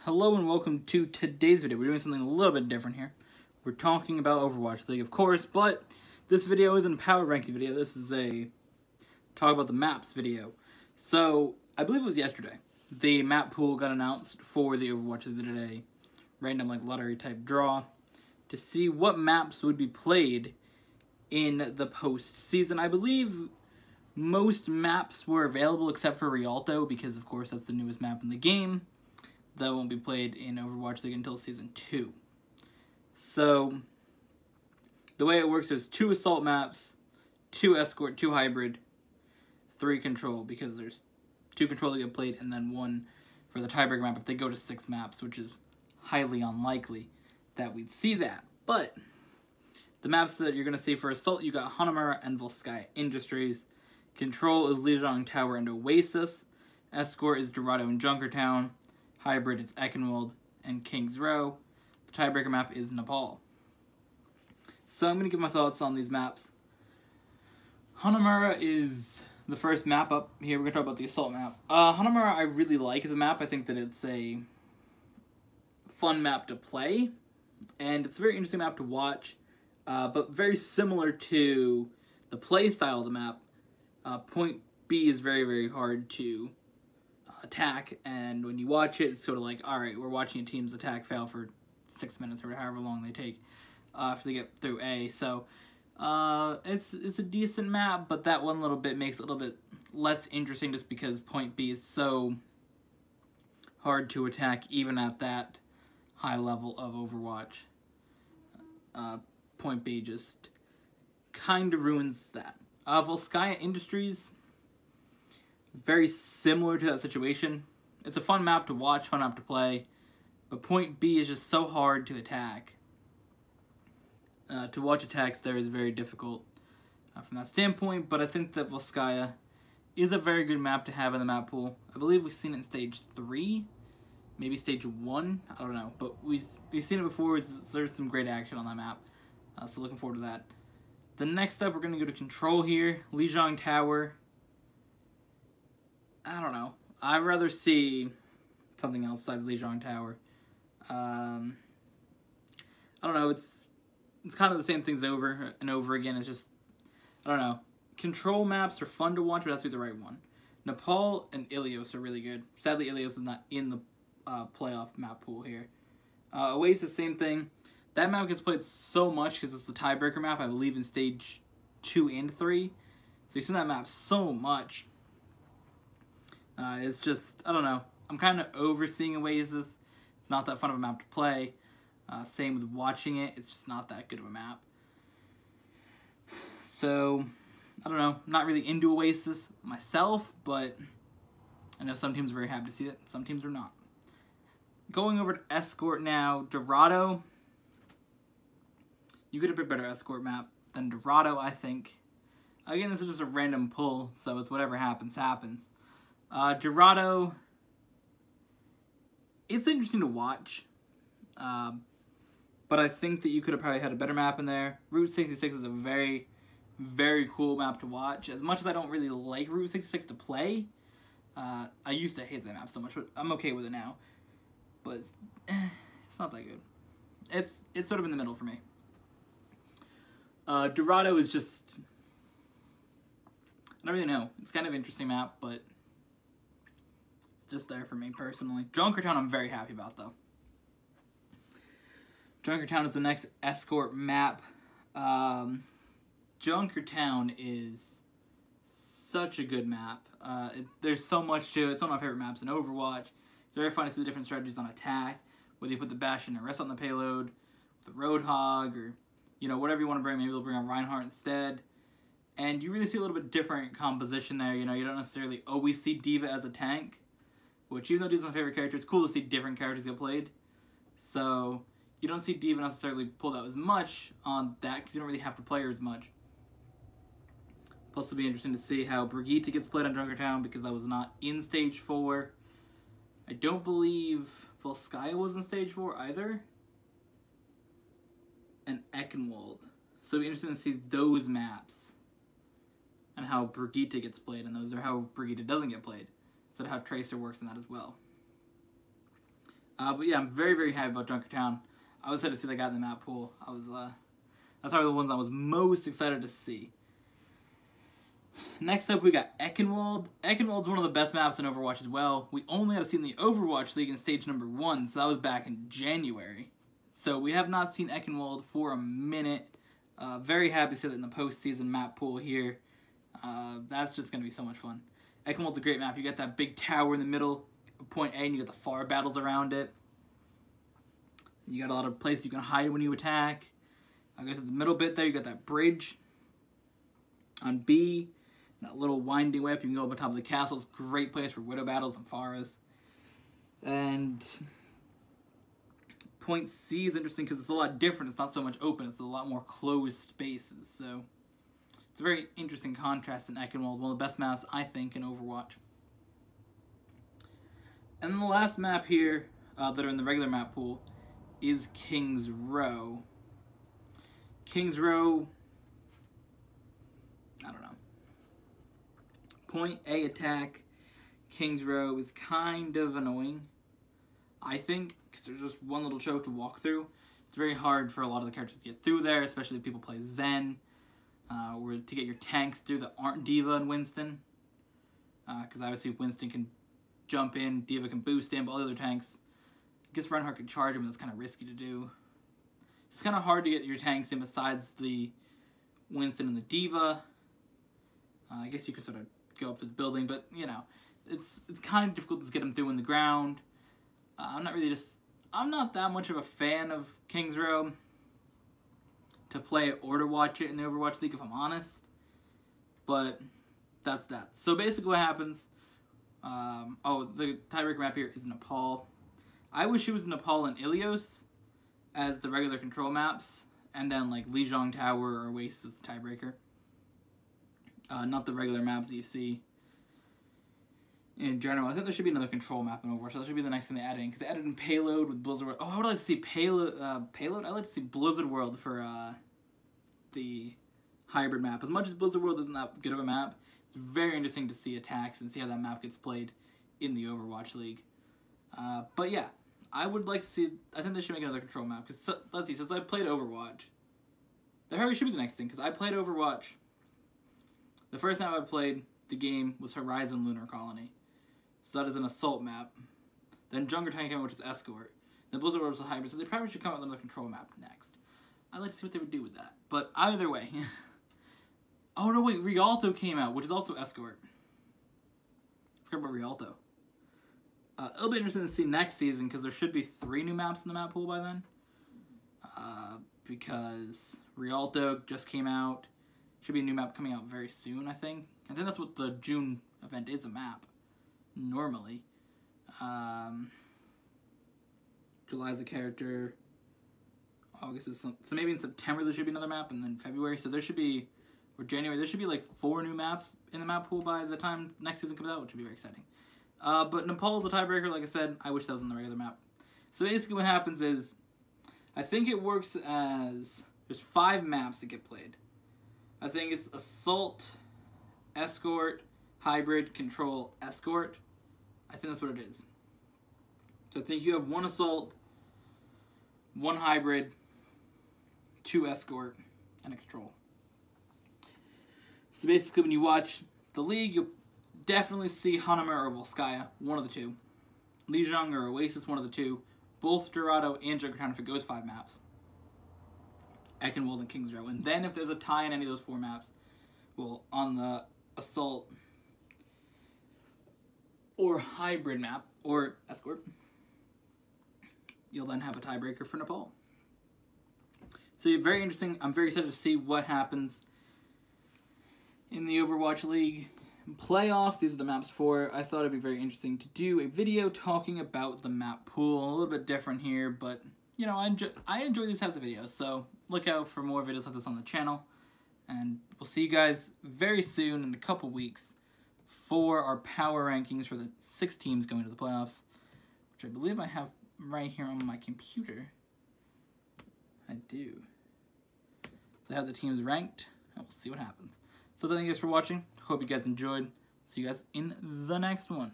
Hello and welcome to today's video. We're doing something a little bit different here. We're talking about Overwatch League, of course, but this video isn't a power ranking video. This is a talk about the maps video. So, I believe it was yesterday. The map pool got announced for the Overwatch League today. Random lottery type draw to see what maps would be played in the postseason. I believe most maps were available except for Rialto because, of course, that's the newest map in the game. That won't be played in Overwatch League until Season 2. So, the way it works is 2 Assault maps, 2 Escort, 2 Hybrid, 3 Control, because there's 2 Control that get played, and then 1 for the tiebreaker map if they go to 6 maps, which is highly unlikely that we'd see that. But, the maps that you're going to see for Assault, you got Hanamura and Volskaya Industries. Control is Lijiang Tower and Oasis. Escort is Dorado and Junkertown. Hybrid is Ekenwald and King's Row. The tiebreaker map is Nepal. So I'm going to give my thoughts on these maps. Hanamura is the first map up here. We're going to talk about the Assault map. Hanamura I really like as a map. I think that it's a fun map to play. And it's a very interesting map to watch. But very similar to the play style of the map. Point B is very, very hard to attack, and when you watch it, it's sort of like, alright, we're watching a team's attack fail for 6 minutes or however long they take after they get through A. So it's a decent map, but that one little bit makes it a little bit less interesting just because Point B is so hard to attack even at that high level of Overwatch. Point B just kind of ruins that. Volskaya Industries, very similar to that situation. It's a fun map to watch, fun map to play, but Point B is just so hard to attack. To watch attacks there is very difficult from that standpoint, but I think that Volskaya is a very good map to have in the map pool. I believe we've seen it in Stage 3, maybe Stage 1, I don't know, but we've seen it before. There's some great action on that map, so looking forward to that. The next up, we're going to go to Control here, Lijiang Tower. I don't know. I'd rather see something else besides Lijiang Tower. I don't know. It's kind of the same things over and over again. It's just, I don't know. Control maps are fun to watch, but it has to be the right one. Nepal and Ilios are really good. Sadly, Ilios is not in the playoff map pool here. Oasis, same thing. That map gets played so much because it's the tiebreaker map, I believe, in Stage 2 and 3. So you've seen that map so much. It's just, I don't know. I'm kind of overseeing Oasis. It's not that fun of a map to play. Same with watching it. It's just not that good of a map. So, I don't know. I'm not really into Oasis myself, but I know some teams are very happy to see it. Some teams are not. Going over to Escort now. Dorado. You get a bit better Escort map than Dorado, I think. Again, this is just a random pull, so it's whatever happens, happens. Dorado, it's interesting to watch, but I think that you could have probably had a better map in there. Route 66 is a very, very cool map to watch. As much as I don't really like Route 66 to play, I used to hate that map so much, but I'm okay with it now. But it's not that good. It's sort of in the middle for me. Dorado is just, I don't really know. It's kind of an interesting map, but just there for me personally. Junkertown I'm very happy about though. Junkertown is the next Escort map. Junkertown is such a good map. There's so much to it. It's one of my favorite maps in Overwatch. It's very fun to see the different strategies on attack. Whether you put the Bastion and Rest on the payload, the Roadhog, or whatever you want to bring. Maybe they'll bring on Reinhardt instead. And you really see a little bit different composition there. You don't necessarily always see D.Va as a tank. Which, even though D.Va's my favorite character, it's cool to see different characters get played. So, you don't see D.Va necessarily pulled out as much on that, because you don't really have to play her as much. Plus, it'll be interesting to see how Brigitte gets played on Junkertown, because that was not in Stage 4. I don't believe Volskaya was in Stage 4 either. And Ekenwald. So, it'll be interesting to see those maps. And how Brigitte gets played in those, or how Brigitte doesn't get played. How Tracer works in that as well. But yeah, I'm very, very happy about Junkertown. I was excited to see that guy in the map pool. That's probably the ones I was most excited to see. Next up, we got Eichenwald. Eichenwald's one of the best maps in Overwatch as well. We only had to see in the Overwatch League in stage number 1, so that was back in January. So we have not seen Eichenwald for a minute. Very happy to see that in the postseason map pool here. That's just going to be so much fun. Eichenwald's a great map. You got that big tower in the middle of point A, and you got the far battles around it. You got a lot of places you can hide when you attack. I guess at the middle bit there, you got that bridge on B. That little winding way up, you can go up on top of the castle. It's a great place for Widow battles and Pharas. And point C is interesting because it's a lot different. It's not so much open. It's a lot more closed spaces. So it's a very interesting contrast in Eichenwald. One of the best maps, I think, in Overwatch. And then the last map here that are in the regular map pool is King's Row. King's Row, I don't know. Point A attack, King's Row is kind of annoying, I think, because there's just one little choke to walk through. It's very hard for a lot of the characters to get through there, especially if people play Zen, or to get your tanks through that aren't D.Va and Winston. Because obviously Winston can jump in, D.Va can boost in, but all the other tanks, I guess Reinhardt can charge him, and that's kind of risky to do. It's kind of hard to get your tanks in besides the Winston and the D.Va. I guess you could sort of go up to the building, but, you know, it's kind of difficult to get them through in the ground. I'm not that much of a fan of King's Row to play or to watch it in the Overwatch League, if I'm honest. But that's that. So basically what happens, the tiebreaker map here is Nepal. I wish it was Nepal and Ilios as the regular control maps, and then like Lijiang Tower or Oasis as the tiebreaker. Not the regular maps that you see in general. I think there should be another control map in Overwatch. So that should be the next thing they add in, because they added in Payload with Blizzard World. Oh, I would like to see Payload. I'd like to see Blizzard World for the hybrid map. As much as Blizzard World isn't that good of a map, it's very interesting to see attacks and see how that map gets played in the Overwatch League. But yeah, I would like to see. I think they should make another control map, because let's see. Since I played Overwatch, there probably should be the next thing, because I played Overwatch. The first time I played the game was Horizon Lunar Colony. So that is an assault map. Then Junkertown came out, which is escort. Then Blizzard World was a hybrid, so they probably should come out with another control map next. I'd like to see what they would do with that. But either way. Oh no, wait, Rialto came out, which is also escort. I forgot about Rialto. It'll be interesting to see next season, because there should be 3 new maps in the map pool by then. Because Rialto just came out. Should be a new map coming out very soon, I think. I think that's what the June event is, a map. Normally. July's a character. August is so maybe in September there should be another map, and then February. So there should be, or January, there should be like 4 new maps in the map pool by the time next season comes out, which would be very exciting. But Nepal's a tiebreaker, like I said. I wish that was on the regular map. So basically what happens is, I think it works as, there's 5 maps that get played. I think it's Assault, Escort, Hybrid, Control, Escort. I think that's what it is. So I think you have 1 Assault, 1 Hybrid, 2 Escort, and a Control. So basically when you watch the league, you'll definitely see Hanama or Volskaya, one of the 2. Lijiang or Oasis, one of the 2. Both Dorado and Junkertown if it goes 5 maps. Eichenwald and King's Row. And then if there's a tie in any of those 4 maps, well, on the Assault or Hybrid map, or Escort, you'll then have a tiebreaker for Nepal. So very interesting. I'm very excited to see what happens in the Overwatch League playoffs. These are the maps for it. I thought it'd be very interesting to do a video talking about the map pool. A little bit different here, but you know, I enjoy these types of videos, so look out for more videos like this on the channel. And we'll see you guys very soon in a couple weeks for our power rankings for the 6 teams going to the playoffs, which I believe I have right here on my computer. I do. So I have the teams ranked, and we'll see what happens. So thank you guys for watching. Hope you guys enjoyed. See you guys in the next one.